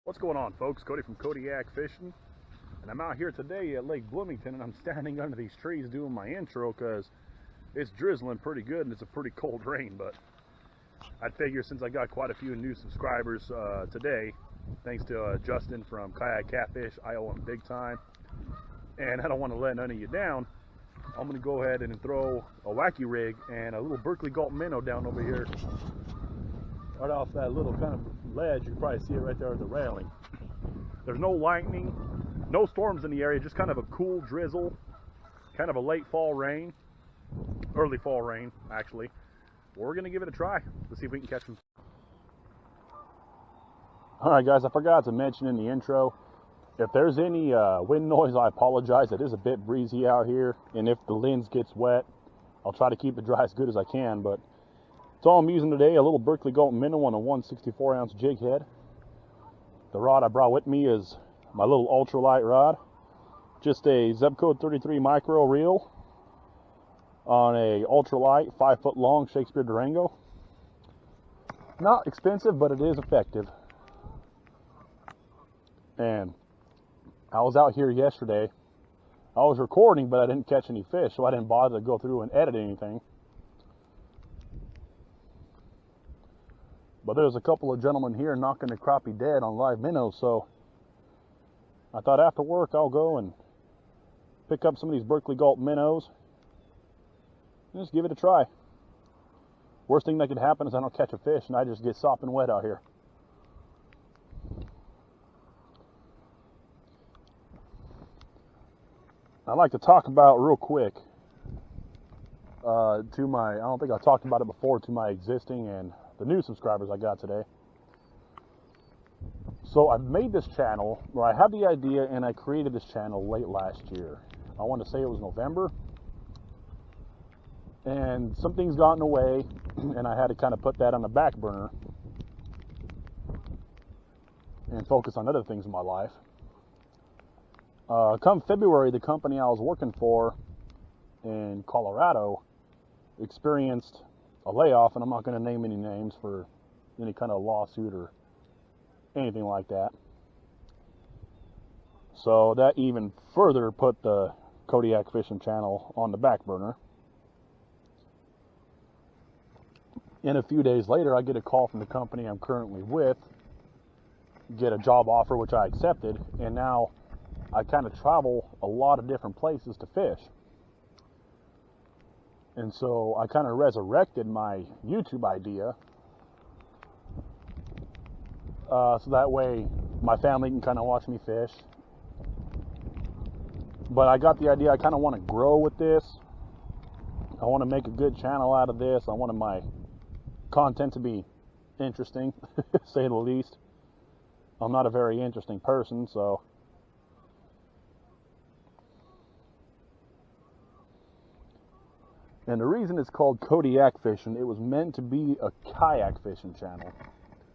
What's going on, folks? Cody from Kayak Fishing, and I'm out here today at Lake Bloomington, and I'm standing under these trees doing my intro because it's drizzling pretty good and it's a pretty cold rain. But I figure since I got quite a few new subscribers today, thanks to Justin from Kayak Catfish, I owe him big time, and I don't want to let none of you down. I'm going to go ahead and throw a wacky rig and a little Berkeley Gulp minnow down over here, right off that little kind of ledge. You can probably see it right there at the railing. There's no lightning, no storms in the area, just kind of a cool drizzle, kind of a late fall rain, early fall rain actually. We're gonna give it a try. Let's see if we can catch them. Alright guys, I forgot to mention in the intro, if there's any wind noise, I apologize. It is a bit breezy out here, and if the lens gets wet, I'll try to keep it dry as good as I can. But that's all I'm using today, a little Berkeley Gulp minnow on a 164 ounce jig head. The rod I brought with me is my little ultralight rod, just a Zebcode 33 micro reel on a ultralight 5 foot long Shakespeare Durango. Not expensive, but it is effective. And I was out here yesterday. I was recording, but I didn't catch any fish, so I didn't bother to go through and edit anything. But there's a couple of gentlemen here knocking the crappie dead on live minnows, so I thought after work I'll go and pick up some of these Berkeley Gulp minnows and just give it a try. Worst thing that could happen is I don't catch a fish and I just get sopping wet out here. I'd like to talk about real quick I don't think I talked about it before, to my existing and the new subscribers I got today. So I made this channel, or I had the idea and I created this channel late last year. I want to say it was November. And some things got in the way and I had to kind of put that on the back burner and focus on other things in my life. Come February, the company I was working for in Colorado experienced a layoff, and I'm not going to name any names for any kind of lawsuit or anything like that. So that even further put the Kayak Fishing channel on the back burner. And a few days later, I get a call from the company I'm currently with, get a job offer which I accepted, and now I kind of travel a lot of different places to fish. And so I kind of resurrected my YouTube idea, so that way my family can kind of watch me fish. But I got the idea, I kind of want to grow with this. I want to make a good channel out of this. I wanted my content to be interesting, say the least. I'm not a very interesting person, so and the reason it's called Kayak Fishing, it was meant to be a kayak fishing channel.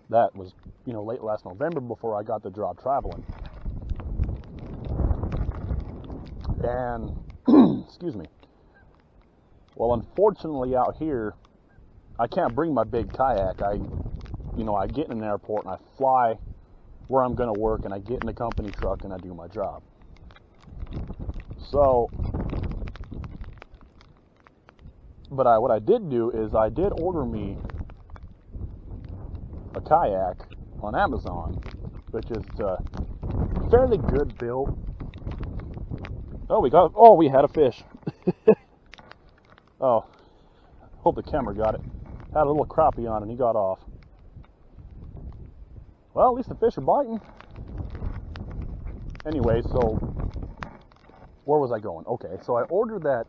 That was, late last November before I got the job traveling. And, excuse me. Well, unfortunately out here, I can't bring my big kayak. I get in an airport and I fly where I'm going to work, and I get in the company truck and I do my job. So, but what I did do is I did order me a kayak on Amazon, which is fairly good built. We had a fish. Oh, hope the camera got it. Had a little crappie on and he got off. Well, at least the fish are biting. Anyway, so where was I going? Okay, so I ordered that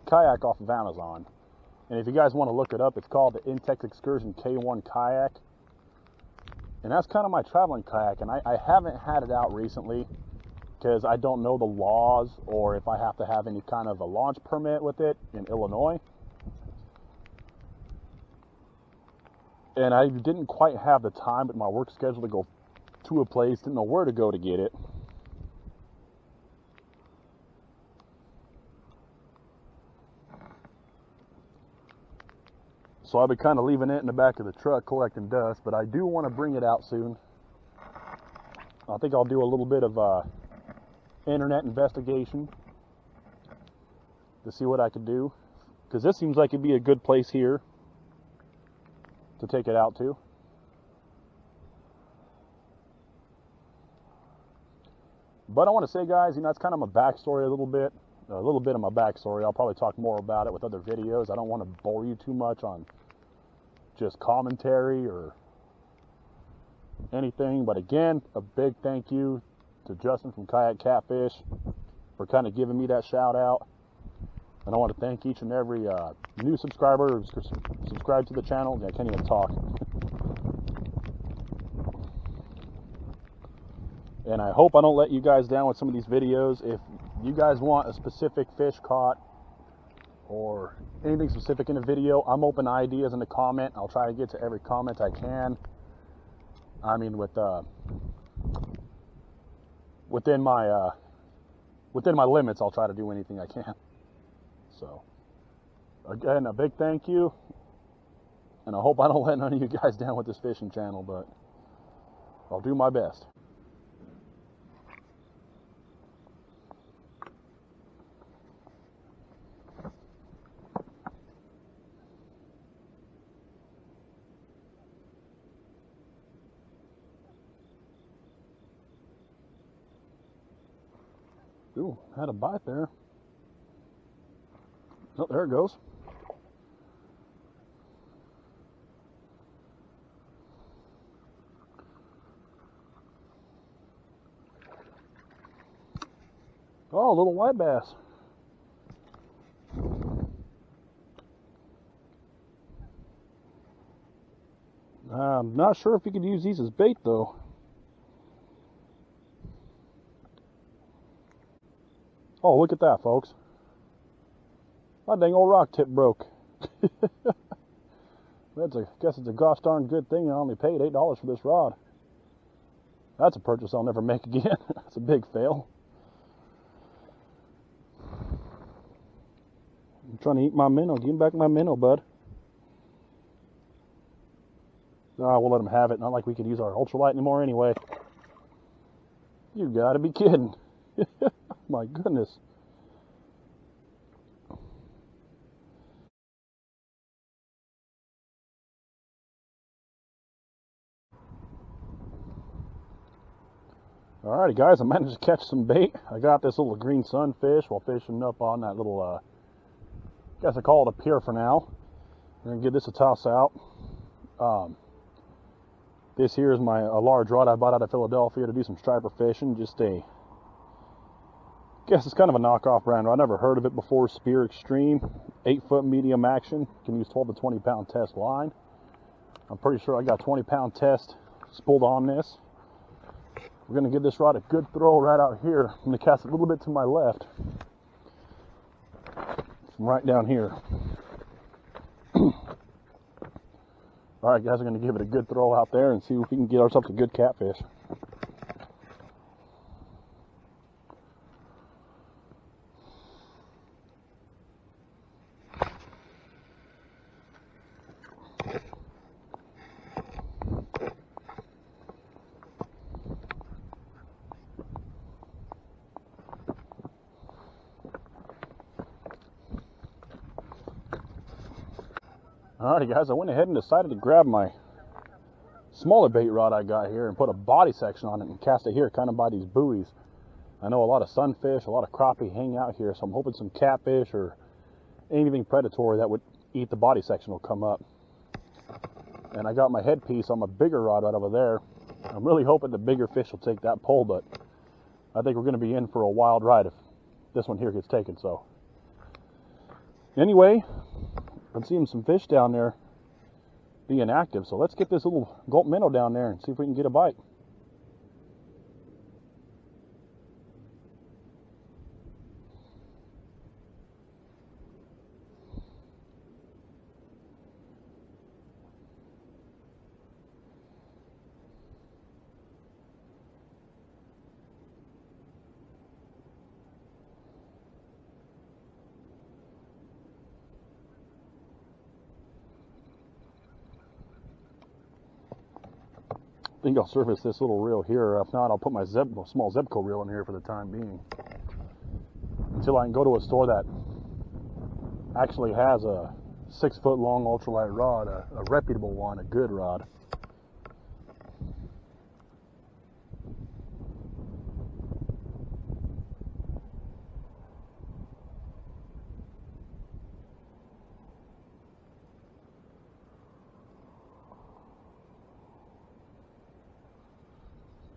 kayak off of Amazon. And if you guys want to look it up, it's called the Intex Excursion K1 kayak. And that's kind of my traveling kayak. And I haven't had it out recently because I don't know the laws or if I have to have any kind of a launch permit with it in Illinois. And I didn't quite have the time with my work schedule to go to a place, didn't know where to go to get it. So I'll be kind of leaving it in the back of the truck collecting dust, but I do want to bring it out soon. I think I'll do a little bit of internet investigation to see what I could do, because this seems like it'd be a good place here to take it out to. But I want to say, guys, you know, that's kind of my backstory a little bit of my backstory. I'll probably talk more about it with other videos. I don't want to bore you too much on just commentary or anything. But again, a big thank you to Justin from Kayak Catfish for kind of giving me that shout out. And I want to thank each and every new subscriber who's subscribed to the channel. I can't even talk. And I hope I don't let you guys down with some of these videos. If you guys want a specific fish caught or anything specific in a video, I'm open to ideas in the comment. I'll try to get to every comment I can. I mean, within my limits, I'll try to do anything I can. So, again, a big thank you, and I hope I don't let none of you guys down with this fishing channel, but I'll do my best. Ooh, had a bite there. Oh, there it goes. Oh, a little white bass. I'm not sure if you could use these as bait, though. Oh, look at that, folks. My dang old rock tip broke. Guess it's a gosh darn good thing I only paid $8 for this rod. That's a purchase I'll never make again. That's a big fail. I'm trying to eat my minnow. Give me back my minnow, bud. No, we'll let him have it. Not like we could use our ultralight anymore anyway. You gotta be kidding. My goodness. Alrighty, guys, I managed to catch some bait. I got this little green sunfish while fishing up on that little, I guess I call it a pier for now. I'm gonna give this a toss out. This here is a large rod I bought out of Philadelphia to do some striper fishing. Just I guess it's kind of a knockoff brand. I never heard of it before. Spear Extreme, 8-foot medium action. Can use 12 to 20 pound test line. I'm pretty sure I got 20-pound test spooled on this. We're gonna give this rod a good throw right out here. I'm gonna cast it a little bit to my left, from right down here. All right, guys, we're gonna give it a good throw out there and see if we can get ourselves a good catfish. Alrighty, guys, I went ahead and decided to grab my smaller bait rod I got here and put a body section on it and cast it here kind of by these buoys. I know a lot of sunfish, a lot of crappie hang out here, so I'm hoping some catfish or anything predatory that would eat the body section will come up. And I got my headpiece on my bigger rod right over there. I'm really hoping the bigger fish will take that pole, but I think we're going to be in for a wild ride if this one here gets taken. So anyway, I'm seeing some fish down there being active, so let's get this little gulp minnow down there and see if we can get a bite. I think I'll service this little reel here. If not, I'll put my small Zebco reel in here for the time being, until I can go to a store that actually has a 6-foot long ultralight rod, a reputable one, a good rod.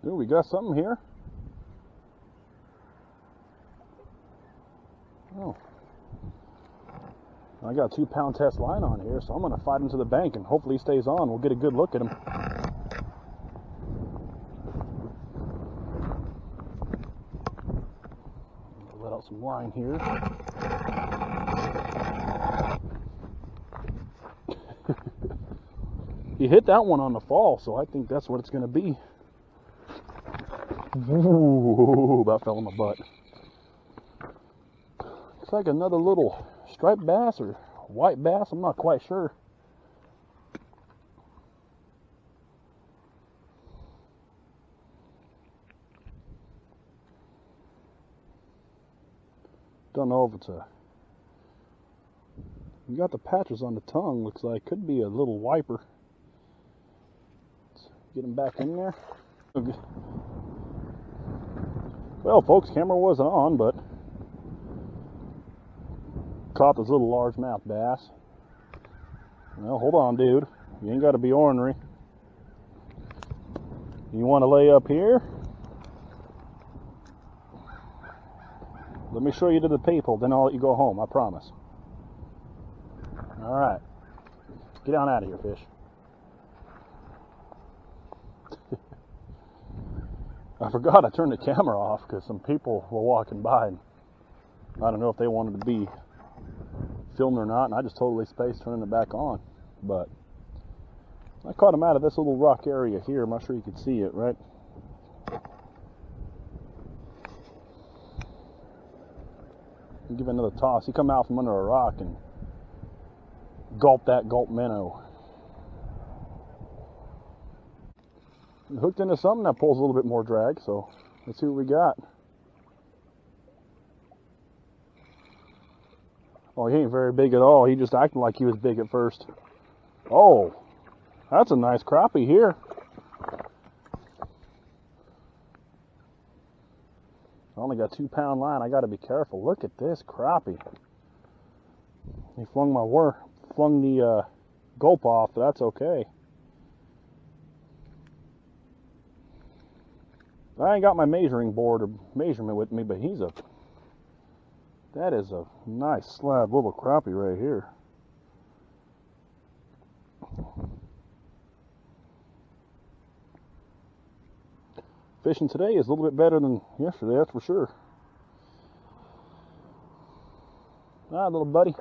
Ooh, we got something here. Oh. I got a 2-pound test line on here, so I'm going to fight him to the bank, and hopefully he stays on. We'll get a good look at him. Let out some line here. He hit that one on the fall, so I think that's what it's going to be. Ooh, about fell on my butt. Looks like another little striped bass or white bass, I'm not quite sure. Don't know if it's a... You got the patches on the tongue, looks like. Could be a little wiper. Let's get him back in there. Well, folks, camera wasn't on, but caught this little largemouth bass. Well, hold on, dude. You ain't got to be ornery. You want to lay up here? Let me show you to the people, then I'll let you go home, I promise. All right. Get on out of here, fish. I forgot I turned the camera off because some people were walking by, and I don't know if they wanted to be filmed or not, and I just totally spaced turning it back on. But I caught him out of this little rock area here. I'm not sure you can see it, right? Give it another toss. He come out from under a rock and gulp that gulp minnow. Hooked into something that pulls a little bit more drag, so let's see what we got. Oh, he ain't very big at all. He just acted like he was big at first. Oh, that's a nice crappie here. I only got 2-pound line. I got to be careful. Look at this crappie. He flung the gulp off, but that's okay. I ain't got my measuring board or measurement with me, but that is a nice slab little crappie right here. Fishing today is a little bit better than yesterday, that's for sure. All right, little buddy.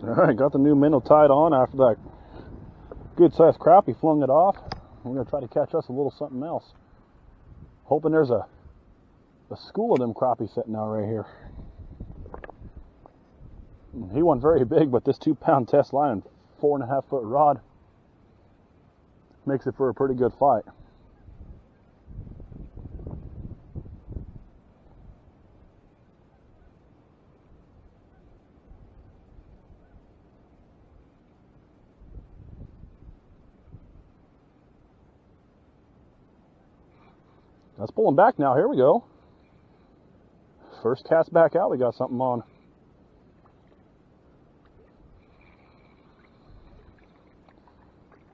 All right, got the new minnow tied on after that good-sized crappie flung it off. We're going to try to catch us a little something else. Hoping there's a school of them crappie sitting out right here. He wasn't very big, but this 2-pound test line and 4.5-foot rod makes it for a pretty good fight. Let's pull him back now. Here we go. First cast back out, we got something on.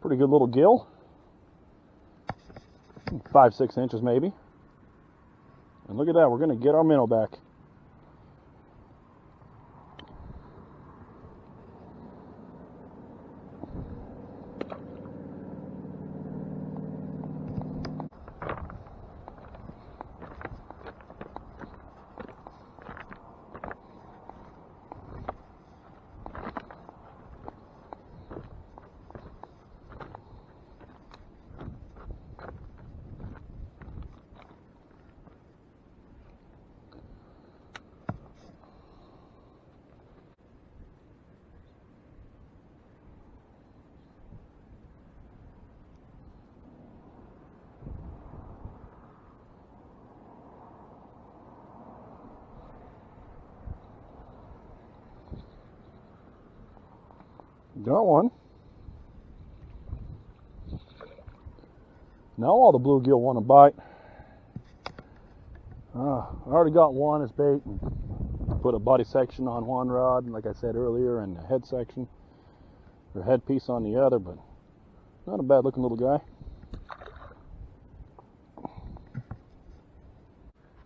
Pretty good little gill. 5-6 inches maybe. And look at that, we're going to get our minnow back. Got one. Now all the bluegill want to bite. I already got one as bait and put a body section on one rod, like I said earlier, and a head section, or head piece on the other, but not a bad looking little guy.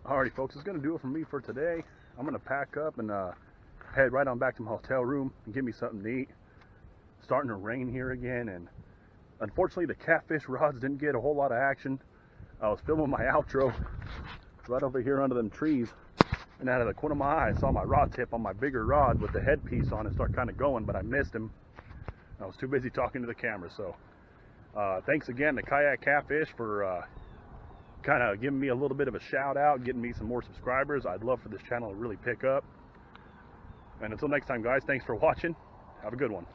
Alrighty folks, it's going to do it for me for today. I'm going to pack up and head right on back to my hotel room and get me something to eat. It's starting to rain here again, and unfortunately the catfish rods didn't get a whole lot of action. I was filming my outro right over here under them trees, and out of the corner of my eye I saw my rod tip on my bigger rod with the headpiece on it start kind of going, but I missed him. I was too busy talking to the camera. So thanks again to Kayak Catfish for kind of giving me a little bit of a shout out, getting me some more subscribers. I'd love for this channel to really pick up. And until next time guys, thanks for watching. Have a good one.